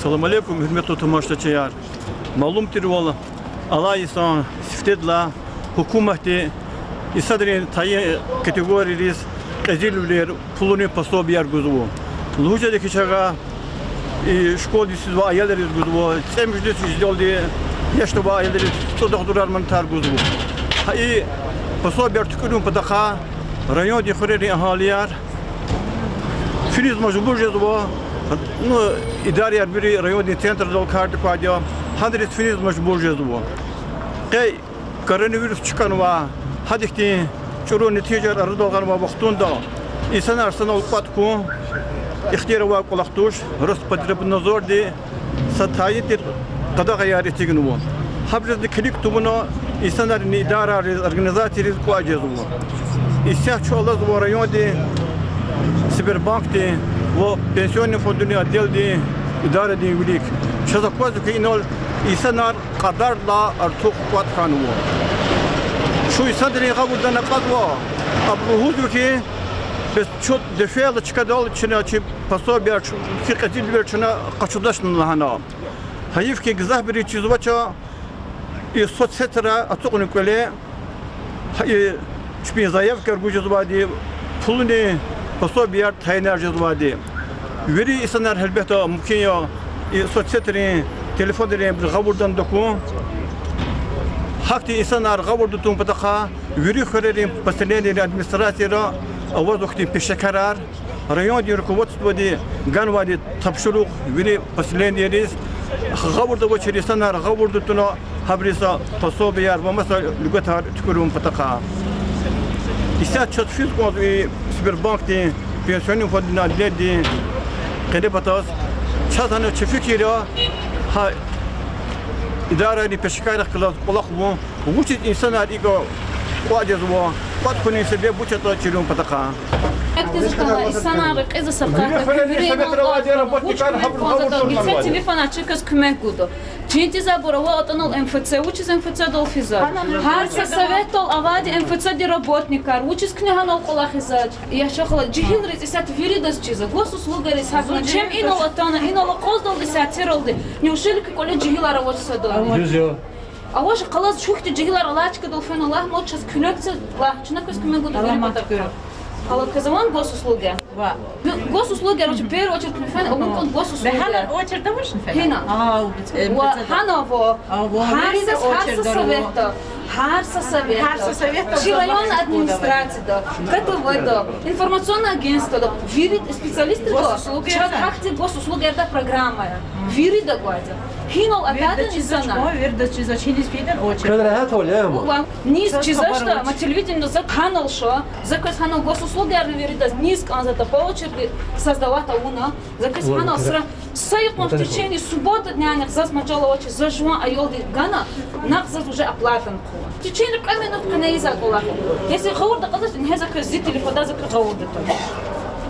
Салам алейкум, hürmetli tamaşaçılar. Malumdur valla. Allah insan siftedla hükümeti isadrin tayi kategoriyis ezilüler pulunu пособияр güzü. Lujadaki çaga şkolisiz ve ayarlarız güzü. Semjde sizde yaşlı ve ayarlarız doktorar mantar güzü. Hay пособияр tükürüm padaka rayon dikhreri ahaliyar filiz mecbur jezwa ну идарияр бири районный центр дал карты падя хадрис финиз мажбур жезво кай коронавирус чыканва хадихти чуру нетижар ардалган вактында инсан арсенал патку ихтияр ва кулактуш Роспотребнадзор ди сатайит кадагаяр тигнуво хабрезди клик тумуно инсанар идара организации куаджезво исяк чолаз в районе Сбербанк ди و پنسیون فوندونی ادیل دی اداره دی ولیک شده کوچه که اینال ایسانار قدر لا ارتوق قوت خانوو شو ایسان دنیا قبول نقدوا ابروهودو که بس شد دفعه چکدال چنه چی پسو بیار کی قتیل بیار چنه قشودش نلهانا حیف که گزه بری چیز وچه ای صد ستره اتوق نکله هی چپی زایف کرگوجز وادی پولنی пособияр тайнар жезвади. Вери исанар хелбета мукия и соцсетри телефонери бир гавурдан доку. Хакти исанар гавурдутун патаха вери хорери поселение администрацияра авазухти пешекарар район руководство ди ганвади тапшурук вери поселение рис гавурда вочери исанар гавурдутуно хабриса пособияр ва маса лугатар тукурум патаха. İsa çatışız konusu Sberbank di pensiyon fonduna dedi kede patas çatana çifikiri ha idare di peşkayda kılas kolak bu bu çiz insanlar ego kuacız bu pat kuni sebep bu çata çirun pataka İnsanlar kızı sapkata kübürü telefona çıkız kümek gudu. Чинти заборова отонол МФЦ, учись МФЦ долфиза. Харса советол авади МФЦ ди работникар, учись книганол колахизач. Я шахала джихил рез исат виридас чиза. Госуслуга рез хабна. Чем инол отона, инол коздол исат тиролди. Неужели коли джихила равоч садо? А ваш қалаз шухти джихила ралачка долфен Аллах ночас күнөксе ла. Чунакос күмек гуду виридас. Але казаман госуслуги. Госуслуги, в первую очередь, он госуслуги. очередь домашний фен? Хина. Ханово. Харса совета. Харса совета. Районная администрация, да. КТВ, да. Информационное агентство, да. Вирит специалисты, да. Сейчас хахти госуслуги, это программа. Вирит, да, гвардия. Хинол опять не знаю. Верда чиза чинис фидер очередь. Когда это олем. Низ чиза что? Мы телевидение за ханал шо. За кос ханал госуслуги, верит, низ канзата по очереди создавать уна. За кос ханал сра. Сайком в течение субботы дня за сначала очередь за жуан айолди гана. Нахзат уже оплатан кула. В течение каменных канаиза кула. Если хаурда казать, не за кос зрители пода за хаурда.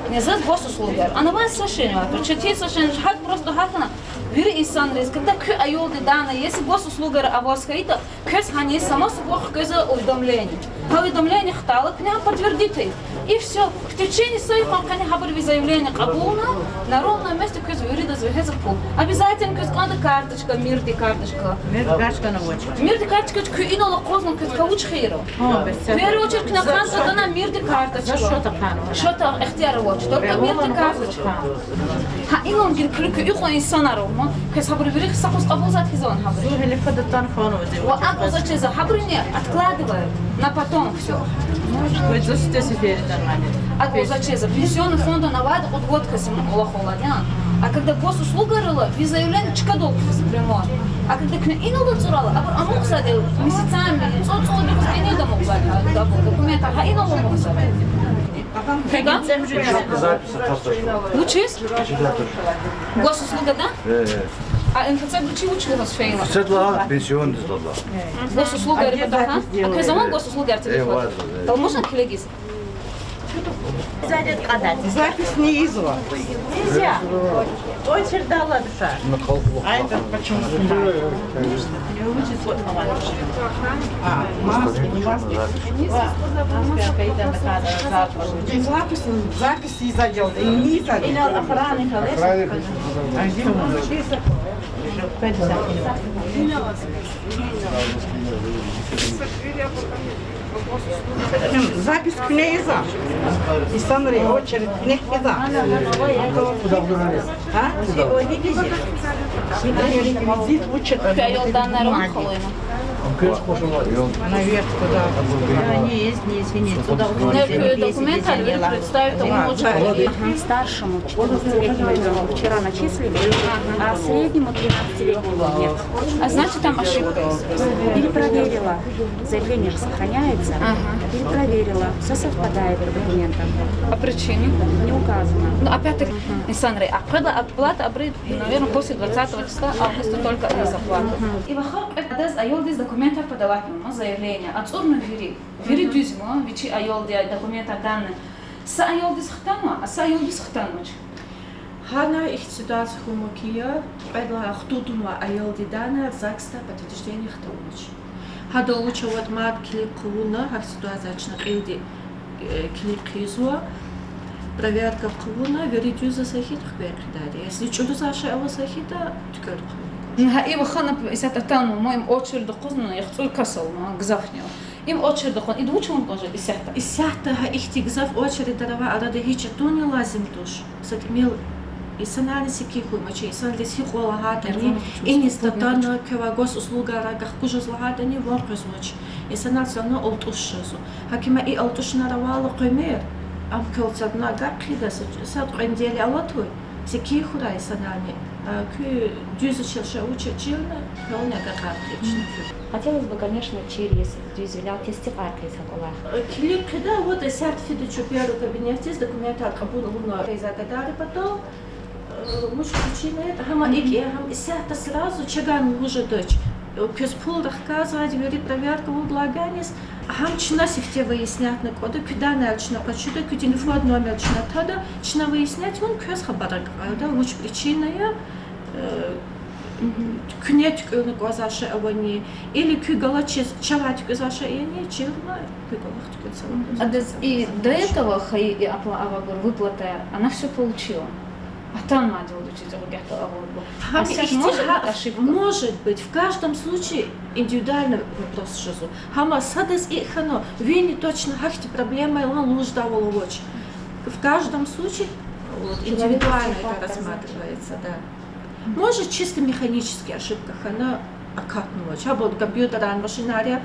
Не за госуслуги. А на вас совершенно. Прочитайте совершенно. Хак просто хакана. Вири инсан рез, когда к айолды дана, если госуслуга авоскаита, кэс хани сама собой кэза уведомление. А уведомление хтала, кня подтвердите. И все. В течение своих кня хабарви заявление кабулна, на ровном месте кэз вирида звехеза пул. Обязательно кэз канда карточка, мирди карточка. Мирди карточка на очередь. Мирди карточка, кэ инола козна кэз кауч хейро. В первую очередь кня ханса дана мирди карточка. Что-то ханва. Что-то ихтияра воч, только мирди карточка. Ха инон гил клюка ихо инсанару. كيس حبر بريخ سقوس قبوزات هزون حبر. Что ли под телефон уже? وأقوزات чеза حبرني откладывают на потом все. Может быть, за что теперь нормально? Aquozat чеза пенсионный фонд на вайд от годка сим улахоладян. А когда госуслуга рыла, ви заявление чкадол прямо. А когда к ней инула цурала, а мог задел месяцами, цоцо без книг домов задел документы, а инула мог задел. Фига? Учись? Госуслуга, да? А МФЦ учил нас фейла? Седла пенсион сдала. Госуслуга, ребята, а? А кой заман госуслуга артефакт? То можно коллегис? Запись не изла. Нельзя. Очередь дала душа. А это почему? Маски, не маски. Запись из отдела. И не из отдела. А где он? Запись князя. И Санри, очередь князя. Визит учит. Наверх туда. Не, извините. Документ представит ему Старшему 14-летнему ребенку вчера начислили, а среднему 13-летнему нет. А значит, там ошибка есть. Перепроверила. Заявление же сохраняется. Перепроверила. Все совпадает по документам. А причине? Не указано. Ну, опять-таки, Александр, оплата обрыв, наверное, после 20 числа августа только на заплату. И вахак, это айолдис документов подавать ему заявление. Отцурно вери дюзимо, вечи айолди документов данные. С айолдис хтану, а с айолдис хтану. Хана их ситуация хумокия, предла хтутума айолди данные, закста подтверждение хтаноч. Хада лучше вот мат кликуна, как ситуация чнакиди кликизуа. Проверка клуна, вери дюза сахит хверкдади. Если чудо зашел сахита, тикер. إيوه خلنا إسات تانو ما إم أوتشر دقزنا يخطول كسل ما جزافني إم أوتشر دقون إدو شو مقصد إساتا إساتا إختي جزاف أوتشر دروا على ده هيك توني لازم توش ستميل إنسان سكي خوي ما شيء إنسان لسه قوة هاتني إني استطعنا كواجوس أسلوب راجع كوجز لهاتني ورقز مش إنسان سلنا ألتوش شو هكما إيه ألتوش نروال قمير أم كل سبنا قاعد سات قنديلي على توي سكي خوي إنسانني كي дюзы шелша училна, но не как отлично. Хотелось бы, конечно, через дюзеля тестировать колах. Клик, когда вот сертификат чупиару кабинете с документом кабуна резагадали потом, муж причина это, хама ики, хам серта сразу чаган уже дочь. Кюспул рассказывать, говорит проверка в лаганис, хам чна сифте выяснять на кода, куда начна почуда, куда телефон номер чна тогда, чна выяснять, он кюс хабарак, да, муж причина я. Кнет глазаше авани или кюгала чавать глазаше и не черна кюгала. И до этого выплата она все получила. А там надо учить ошибка. Может быть, в каждом случае индивидуальный вопрос жизу. Хама садес и хано, вини точно хахти проблема он луждавала очень. В каждом случае индивидуально это рассматривается, да. Может, чисто механически ошибка, она аккатнула. Чабот компьютера, машинария,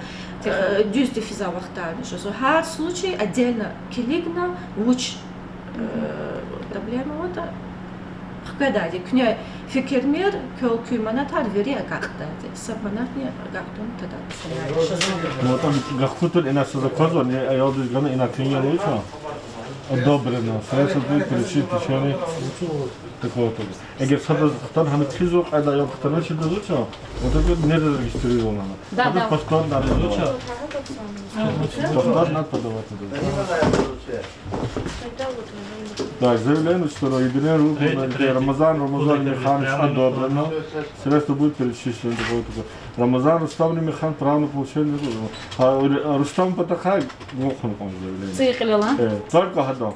дюз дефиза вахтали. В каждом случае отдельно килигна, луч проблема вот когда кня фикермер, кёлкю манатар вери аккатади. Сабанатни аккатун тогда. Вот там гахфутуль инак заказывал, не айолдис гана инак тенья лучше. Одобрено. Сразу будет получить течение такого-то. Егер садан ханы хизу айда айол хтаночи дозуча, вот это не зарегистрировано. Да, да. Паспорт надо дозуча. Паспорт надо подавать. Так, заявляем, что единая рука Рамазан механ одобрено. Средства будет перечислено. Рамазан Рустам механ правильно получили. А Рустам Патахай глухо заявление. Только хада.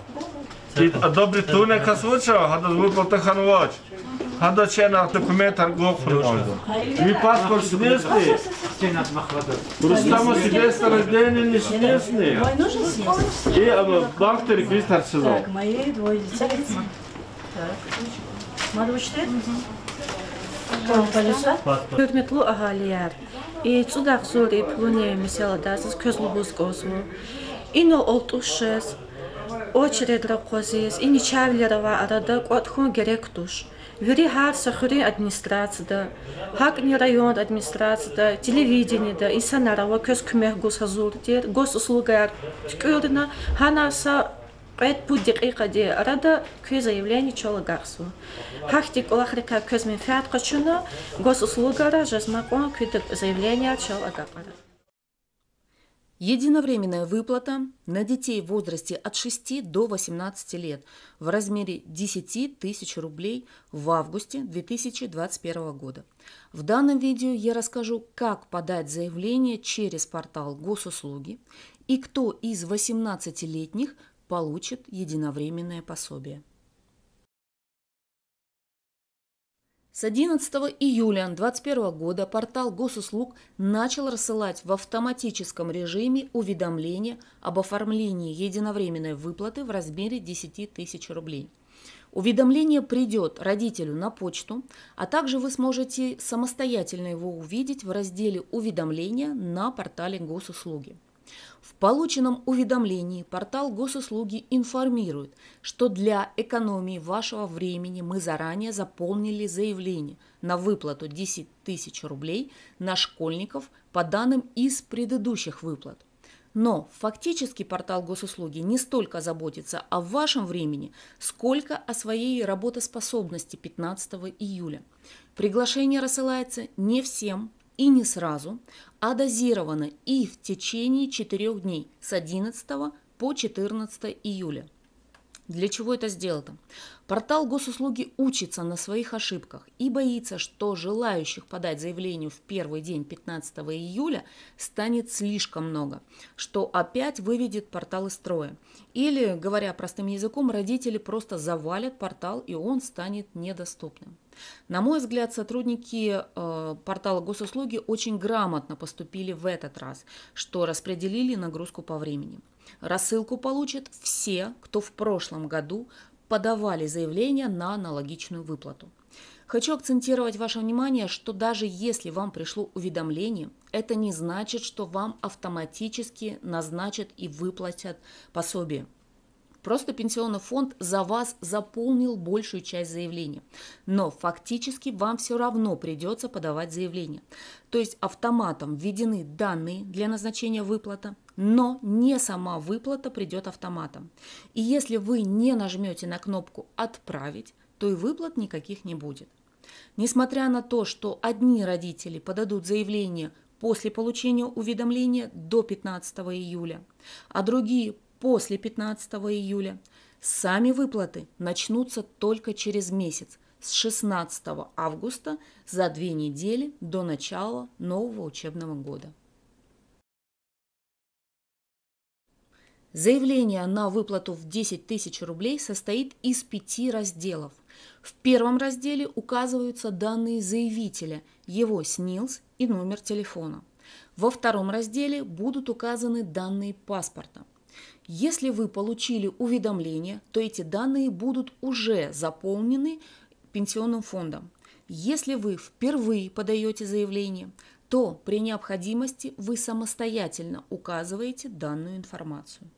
Одобрит туне касвуча, хада выплата ханвач. Хада чена документ глухо. И паспорт снесный. Рустама свидетельство рождения не снесный. И банк регистр сезон. Мои двое детей. Надо учтать? Hürmetli ahaliler, çudak zori pluniye mesela siz közlübüz gözmü. İno oltuşes, очередь ракозис, и ничавлерова арада котхун gerek Вери хар сахури администрацияда, хакни район администрацияда, телевидениеда, и санарава көз күмек госхазурдер, госуслугар, тükürüne ханаса Пэт пудик и кади арада көз заявление чола гарсу. Хахтик олахрика көз мен фиат качуна госуслугара жазмакон көдік заявление чола гарсу. Единовременная выплата на детей в возрасте от 6 до 18 лет в размере 10 тысяч рублей в августе 2021 года. В данном видео я расскажу, как подать заявление через портал Госуслуги и кто из 18-летних получит единовременное пособие. С 11 июля 2021 года портал Госуслуг начал рассылать в автоматическом режиме уведомления об оформлении единовременной выплаты в размере 10 тысяч рублей. Уведомление придет родителю на почту, а также вы сможете самостоятельно его увидеть в разделе «Уведомления» на портале Госуслуги. В полученном уведомлении портал Госуслуги информирует, что для экономии вашего времени мы заранее заполнили заявление на выплату 10 тысяч рублей на школьников по данным из предыдущих выплат. Но фактически портал Госуслуги не столько заботится о вашем времени, сколько о своей работоспособности 15 июля. Приглашение рассылается не всем и не сразу, а дозировано и в течение 4 дней с 11 по 14 июля. Для чего это сделано? Портал Госуслуги учится на своих ошибках и боится, что желающих подать заявление в первый день 15 июля станет слишком много, что опять выведет портал из строя. Или, говоря простым языком, родители просто завалят портал, и он станет недоступным. На мой взгляд, сотрудники портала Госуслуги очень грамотно поступили в этот раз, что распределили нагрузку по времени. Рассылку получат все, кто в прошлом году подавали заявление на аналогичную выплату. Хочу акцентировать ваше внимание, что даже если вам пришло уведомление, это не значит, что вам автоматически назначат и выплатят пособие. Просто пенсионный фонд за вас заполнил большую часть заявления, но фактически вам все равно придется подавать заявление. То есть автоматом введены данные для назначения выплаты, но не сама выплата придет автоматом. И если вы не нажмете на кнопку «Отправить», то и выплат никаких не будет. Несмотря на то, что одни родители подадут заявление после получения уведомления до 15 июля, а другие после 15 июля, сами выплаты начнутся только через месяц, с 16 августа, за 2 недели до начала нового учебного года. Заявление на выплату в 10 тысяч рублей состоит из 5 разделов. В первом разделе указываются данные заявителя, его СНИЛС и номер телефона. Во втором разделе будут указаны данные паспорта. Если вы получили уведомление, то эти данные будут уже заполнены пенсионным фондом. Если вы впервые подаете заявление, то при необходимости вы самостоятельно указываете данную информацию.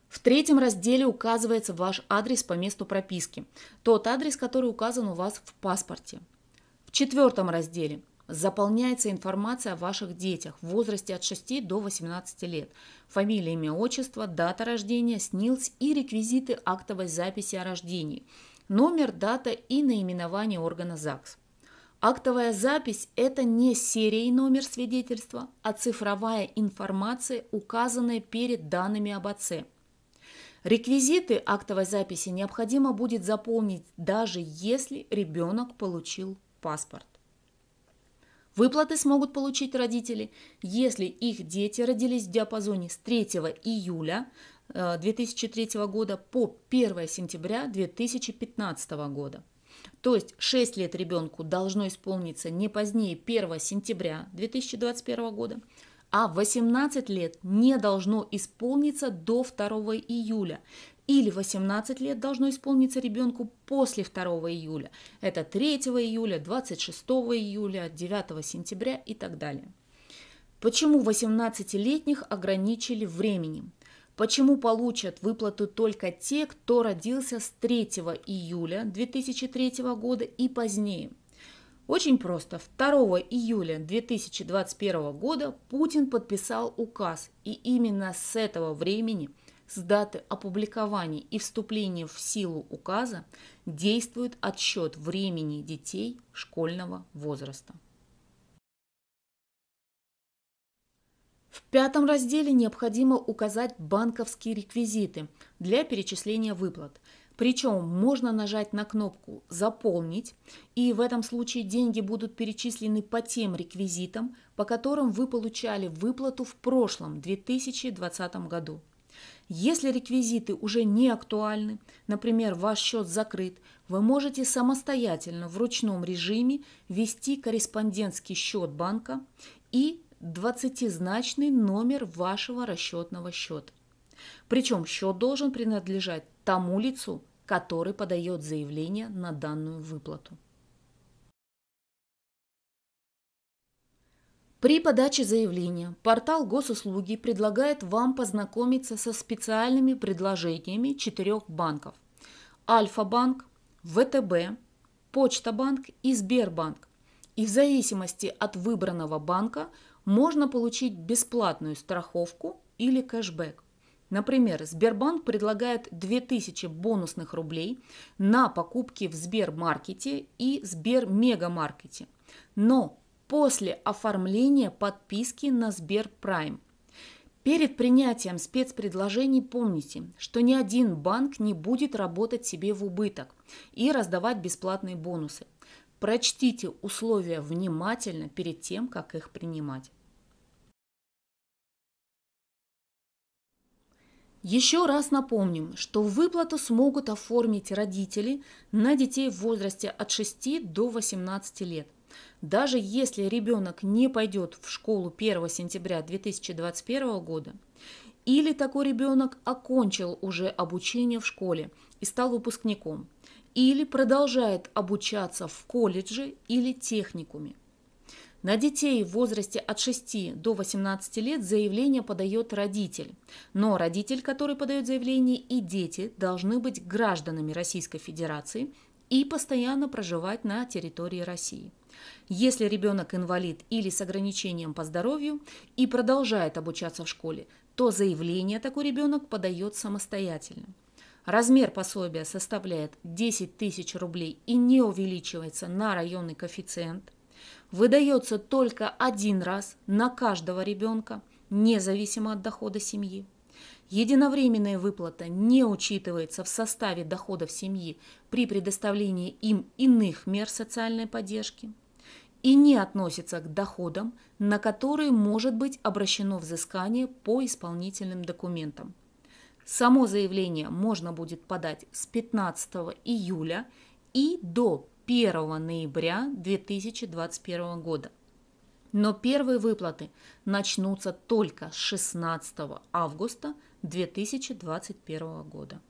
В третьем разделе указывается ваш адрес по месту прописки, тот адрес, который указан у вас в паспорте. В четвертом разделе заполняется информация о ваших детях в возрасте от 6 до 18 лет. Фамилия, имя, отчество, дата рождения, СНИЛС и реквизиты актовой записи о рождении. Номер, дата и наименование органа ЗАГС. Актовая запись – это не серия и номер свидетельства, а цифровая информация, указанная перед данными об отце. Реквизиты актовой записи необходимо будет заполнить, даже если ребенок получил паспорт. Выплаты смогут получить родители, если их дети родились в диапазоне с 3 июля 2003 года по 1 сентября 2015 года. То есть 6 лет ребенку должно исполниться не позднее 1 сентября 2021 года, а 18 лет не должно исполниться до 2 июля. Или 18 лет должно исполниться ребенку после 2 июля. Это 3 июля, 26 июля, 9 сентября и так далее. Почему 18-летних ограничили временем? Почему получат выплату только те, кто родился с 3 июля 2003 года и позднее? Очень просто. 2 июля 2021 года Путин подписал указ, и именно с этого времени, с даты опубликования и вступления в силу указа, действует отсчет времени детей школьного возраста. В 5 разделе необходимо указать банковские реквизиты для перечисления выплат. Причем можно нажать на кнопку «Заполнить», и в этом случае деньги будут перечислены по тем реквизитам, по которым вы получали выплату в прошлом 2020 году. Если реквизиты уже не актуальны, например, ваш счет закрыт, вы можете самостоятельно в ручном режиме ввести корреспондентский счет банка и 20-значный номер вашего расчетного счета. Причем счет должен принадлежать тому лицу, который подает заявление на данную выплату. При подаче заявления портал Госуслуги предлагает вам познакомиться со специальными предложениями 4 банков: Альфа-банк, ВТБ, Почта-банк и Сбербанк. И в зависимости от выбранного банка можно получить бесплатную страховку или кэшбэк. Например, Сбербанк предлагает 2000 бонусных рублей на покупки в Сбермаркете и Сбермегамаркете, но после оформления подписки на Сберпрайм. Перед принятием спецпредложений помните, что ни один банк не будет работать себе в убыток и раздавать бесплатные бонусы. Прочтите условия внимательно перед тем, как их принимать. Еще раз напомним, что выплату смогут оформить родители на детей в возрасте от 6 до 18 лет. Даже если ребенок не пойдет в школу 1 сентября 2021 года, или такой ребенок окончил уже обучение в школе и стал выпускником, или продолжает обучаться в колледже или техникуме. На детей в возрасте от 6 до 18 лет заявление подает родитель, но родитель, который подает заявление, и дети должны быть гражданами Российской Федерации и постоянно проживать на территории России. Если ребенок инвалид или с ограничением по здоровью и продолжает обучаться в школе, то заявление такой ребенок подает самостоятельно. Размер пособия составляет 10 тысяч рублей и не увеличивается на районный коэффициент. Выдается только один раз на каждого ребенка, независимо от дохода семьи. Единовременная выплата не учитывается в составе доходов семьи при предоставлении им иных мер социальной поддержки и не относится к доходам, на которые может быть обращено взыскание по исполнительным документам. Само заявление можно будет подать с 15 июля и до 1 ноября 2021 года. Но первые выплаты начнутся только с 16 августа 2021 года.